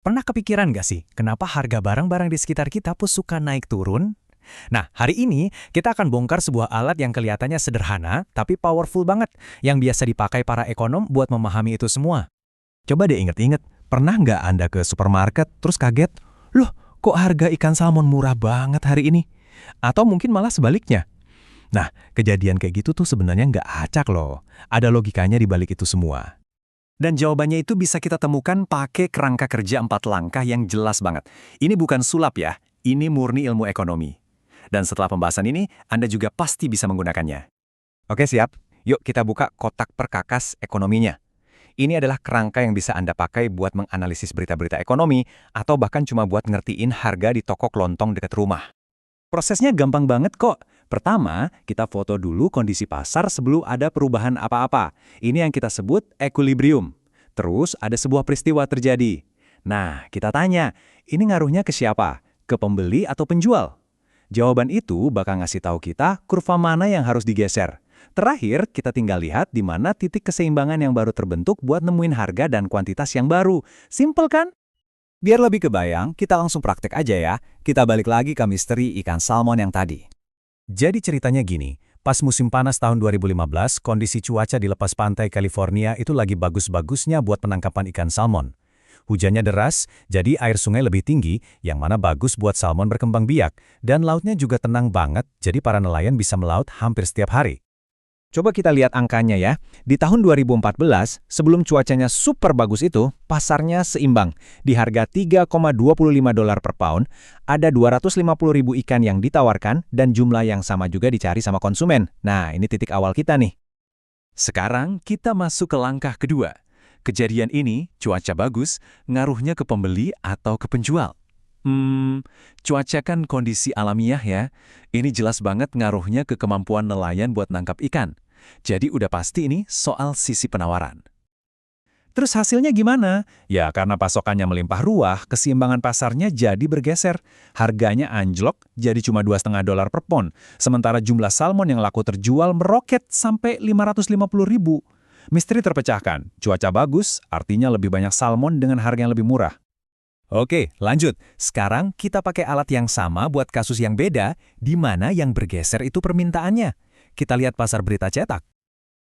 Pernah kepikiran nggak sih, kenapa harga barang-barang di sekitar kita pun suka naik turun? Nah, hari ini kita akan bongkar sebuah alat yang kelihatannya sederhana, tapi powerful banget, yang biasa dipakai para ekonom buat memahami itu semua. Coba deh inget-inget, pernah nggak Anda ke supermarket terus kaget? Loh, kok harga ikan salmon murah banget hari ini? Atau mungkin malah sebaliknya. Nah, kejadian kayak gitu tuh sebenarnya nggak acak loh. Ada logikanya di balik itu semua. Dan jawabannya itu bisa kita temukan pakai kerangka kerja 4 langkah yang jelas banget. Ini bukan sulap ya, ini murni ilmu ekonomi. Dan setelah pembahasan ini, Anda juga pasti bisa menggunakannya. Oke siap, yuk kita buka kotak perkakas ekonominya. Ini adalah kerangka yang bisa Anda pakai buat menganalisis berita-berita ekonomi atau bahkan cuma buat ngertiin harga di toko kelontong dekat rumah. Prosesnya gampang banget kok. Pertama, kita foto dulu kondisi pasar sebelum ada perubahan apa-apa. Ini yang kita sebut equilibrium. Terus ada sebuah peristiwa terjadi. Nah, kita tanya, ini ngaruhnya ke siapa? Ke pembeli atau penjual? Jawaban itu bakal ngasih tahu kita kurva mana yang harus digeser. Terakhir, kita tinggal lihat di mana titik keseimbangan yang baru terbentuk buat nemuin harga dan kuantitas yang baru. Simple kan? Biar lebih kebayang, kita langsung praktek aja ya. Kita balik lagi ke misteri ikan salmon yang tadi. Jadi ceritanya gini, pas musim panas tahun 2015, kondisi cuaca di lepas pantai California itu lagi bagus-bagusnya buat penangkapan ikan salmon. Hujannya deras, jadi air sungai lebih tinggi, yang mana bagus buat salmon berkembang biak, dan lautnya juga tenang banget, jadi para nelayan bisa melaut hampir setiap hari. Coba kita lihat angkanya ya. Di tahun 2014, sebelum cuacanya super bagus itu, pasarnya seimbang. Di harga $3,25 per pound, ada 250.000 ikan yang ditawarkan dan jumlah yang sama juga dicari sama konsumen. Nah, ini titik awal kita nih. Sekarang kita masuk ke langkah kedua. Kejadian ini, cuaca bagus, ngaruhnya ke pembeli atau ke penjual. Cuaca kan kondisi alamiah ya. Ini jelas banget ngaruhnya ke kemampuan nelayan buat nangkap ikan. Jadi udah pasti ini soal sisi penawaran. Terus hasilnya gimana? Ya, karena pasokannya melimpah ruah, keseimbangan pasarnya jadi bergeser. Harganya anjlok, jadi cuma $2,5 per pon. Sementara jumlah salmon yang laku terjual meroket sampai 550.000. Misteri terpecahkan. Cuaca bagus, artinya lebih banyak salmon dengan harga yang lebih murah. Oke, lanjut. Sekarang kita pakai alat yang sama buat kasus yang beda, di mana yang bergeser itu permintaannya. Kita lihat pasar berita cetak.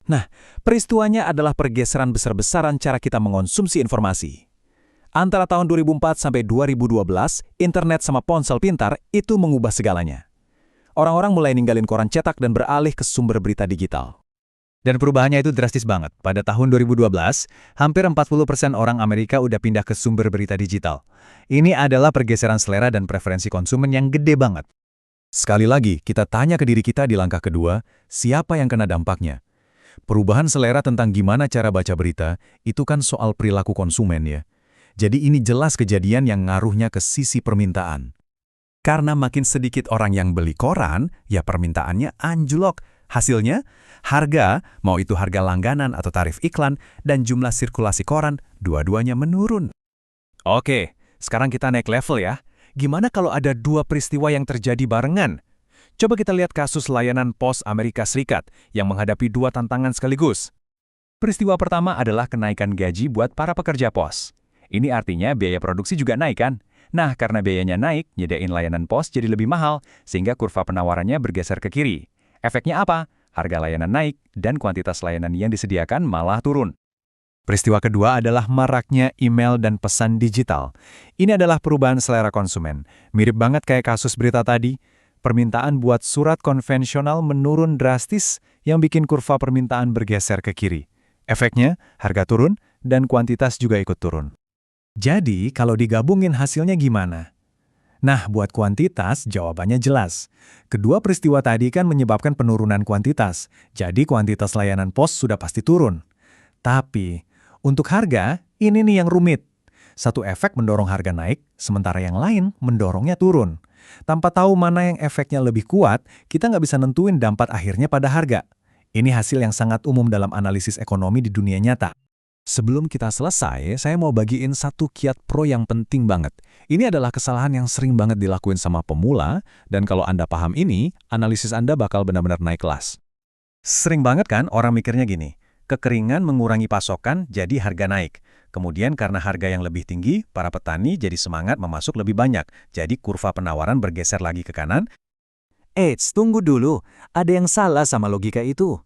Nah, peristiwanya adalah pergeseran besar-besaran cara kita mengonsumsi informasi. Antara tahun 2004 sampai 2012, internet sama ponsel pintar itu mengubah segalanya. Orang-orang mulai ninggalin koran cetak dan beralih ke sumber berita digital. Dan perubahannya itu drastis banget. Pada tahun 2012, hampir 40% orang Amerika udah pindah ke sumber berita digital. Ini adalah pergeseran selera dan preferensi konsumen yang gede banget. Sekali lagi, kita tanya ke diri kita di langkah kedua, siapa yang kena dampaknya? Perubahan selera tentang gimana cara baca berita, itu kan soal perilaku konsumen ya. Jadi ini jelas kejadian yang ngaruhnya ke sisi permintaan. Karena makin sedikit orang yang beli koran, ya permintaannya anjlok. Hasilnya, harga, mau itu harga langganan atau tarif iklan, dan jumlah sirkulasi koran, dua-duanya menurun. Oke, sekarang kita naik level ya. Gimana kalau ada dua peristiwa yang terjadi barengan? Coba kita lihat kasus layanan pos Amerika Serikat yang menghadapi dua tantangan sekaligus. Peristiwa pertama adalah kenaikan gaji buat para pekerja pos. Ini artinya biaya produksi juga naik kan? Nah, karena biayanya naik, nyediain layanan pos jadi lebih mahal, sehingga kurva penawarannya bergeser ke kiri. Efeknya apa? Harga layanan naik, dan kuantitas layanan yang disediakan malah turun. Peristiwa kedua adalah maraknya email dan pesan digital. Ini adalah perubahan selera konsumen. Mirip banget kayak kasus berita tadi. Permintaan buat surat konvensional menurun drastis yang bikin kurva permintaan bergeser ke kiri. Efeknya, harga turun dan kuantitas juga ikut turun. Jadi, kalau digabungin hasilnya gimana? Nah, buat kuantitas, jawabannya jelas. Kedua peristiwa tadi kan menyebabkan penurunan kuantitas, jadi kuantitas layanan pos sudah pasti turun. Tapi, untuk harga, ini nih yang rumit. Satu efek mendorong harga naik, sementara yang lain mendorongnya turun. Tanpa tahu mana yang efeknya lebih kuat, kita nggak bisa nentuin dampak akhirnya pada harga. Ini hasil yang sangat umum dalam analisis ekonomi di dunia nyata. Sebelum kita selesai, saya mau bagiin satu kiat pro yang penting banget. Ini adalah kesalahan yang sering banget dilakuin sama pemula, dan kalau Anda paham ini, analisis Anda bakal benar-benar naik kelas. Sering banget kan orang mikirnya gini, Kekeringan mengurangi pasokan, jadi harga naik. Kemudian karena harga yang lebih tinggi, para petani jadi semangat memasuk lebih banyak. Jadi kurva penawaran bergeser lagi ke kanan. Eits, tunggu dulu. Ada yang salah sama logika itu.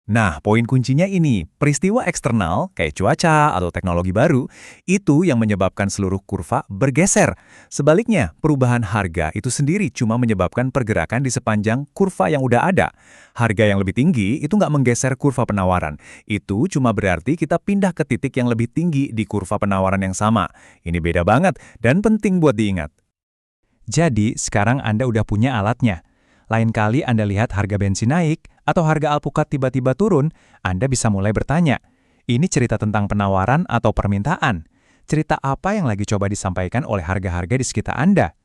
Nah, poin kuncinya ini, peristiwa eksternal kayak cuaca atau teknologi baru, itu yang menyebabkan seluruh kurva bergeser. Sebaliknya, perubahan harga itu sendiri cuma menyebabkan pergerakan di sepanjang kurva yang udah ada. Harga yang lebih tinggi itu nggak menggeser kurva penawaran. Itu cuma berarti kita pindah ke titik yang lebih tinggi di kurva penawaran yang sama. Ini beda banget dan penting buat diingat. Jadi, sekarang Anda udah punya alatnya. Lain kali Anda lihat harga bensin naik atau harga alpukat tiba-tiba turun, Anda bisa mulai bertanya, ini cerita tentang penawaran atau permintaan? Cerita apa yang lagi coba disampaikan oleh harga-harga di sekitar Anda?